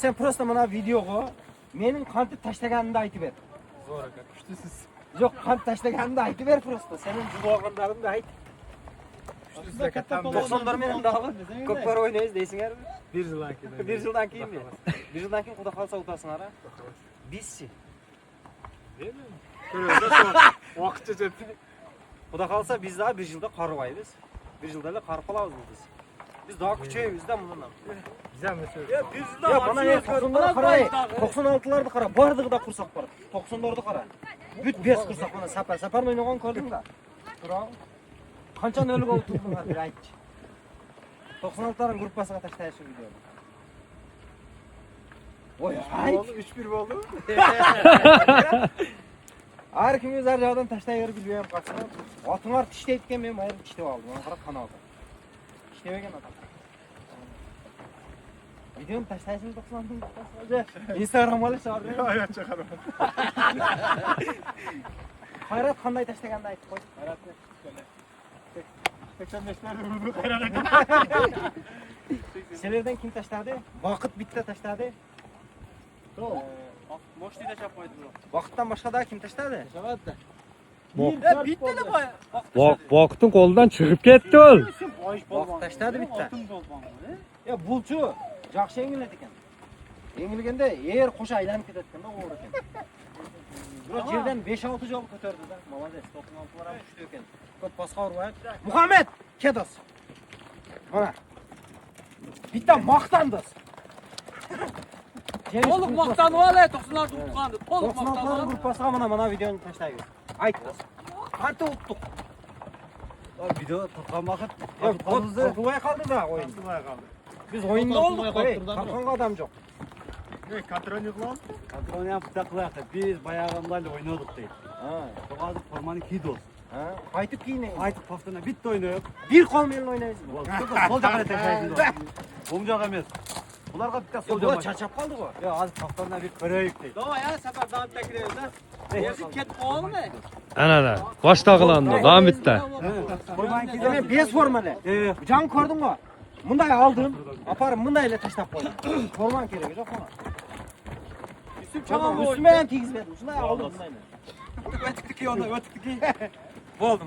Sen prosta mana videoga mening qantib tashlaganimni aytib ber. Zo'r aka, kuchlisiz. Yo'q, qantib tashlaganimni aytib ber prosta. Sening juvoqinlaringni ayt. Kuchlisiz aka, tam 90'lar mening dag'i ko'p bor o'ynaymiz deysinglarmi? 1 yildan keyin. 1 yildan keyinmi? 1 yildan keyin xudo xolsa o'tasinglar ha? Bizchi. Vaqtcha jetdi. Xudo xolsa biz daha 1 yilda qaribaymiz. 1 yilda qarib qolamiz biz. Biz daha kuchaymiz-da bundan. Bizam mesele. Ya 1 yilda mana 90'larda qaray. 96'larda qara, bardığıda qursak bor. 90'larda qara. Büt bes qursak mana sapar o'ynagan ko'rdingmi? Turaq. Qancha nolga o'tirdinglar bir aytchi. 96'ların gruppasiga tashlashim videoni. Voy, ayt. 3-1 bo'ldi. Har kim o'z joyidan tashlayverib bilmayman qolsa. Otinglar tishlayotgan men mayli tishlab oldim. Mana qarab qanot. Tishlagan odam. Videoni tashlashim 90'dan. Instagram olib chiqardim. Hayot chiqarib. Hayrat qanday tashlaganini aytib qo'y. Hayratni 85'lerde vurdu hayrat aka. Sizlardan kim tashladi? Vaqt bitta tashladi. Moshni tashlab qo'ydi buni. Vaqtdan boshqa da kim tashladi? Tashlamadida. Bitta qo'y. Vaqtning qo'lidan chiqib ketdi ol. Vaqt tashladi bitta. Ya bulchu yaxshi yengiladi ekan. Yengilganda yer qo'sha aylanib ketayotganda o'g'ri ekan. Biroq yerdan 5-6 jol ko'tardi-da. Молодец. 96 ham kuchli ekan. Ko'p pasqa urmayapti. Muhammad, ketos. Mana. Bitta maqtandiz. To'liq maqtanib olay, 90'lar tutqandi. To'liq 96 maqtanib. gruppasiga mana videoni tashlaymiz. Aytdi. Qancha o'tdik? Video tutgan vaqt Qolmay qoldi-da o'yin. Tutmay qoldi. Biz o'yinda oldik. Qolgan odam yo'q. Ne kontrol yo'qlar? Kontrol ham bitta qilyapti. Biz bayag'imdan o'ynadik deydi. Ha. Hozir formani kiydik. Ha. Qaytib kiyinay. Qaytib paftana bitta o'ynayib, Bir qolmayli o'ynaymiz. sol joqqa tashlaymiz. O'ng joq emas. Bularga bitta sol Bular joq. charchab qoldi-ku. Yo, hozir paftana bir ko'raylik deydi. Davay ya safar davet tekrar. Yersi ketib qolmi? Ana boshlig'ilandi, davom etdi. Formani Demek kiydik. bez formada. Can ko'rdingmi? Bunday aldım. Aparım bundayla tashlab qo'ydim. Forman kerak yo'q mana. Üstüme ham kiygizmadim. Shunday aldım bundayla. O'tikdiki, o'tikdiki. Bo'ldi.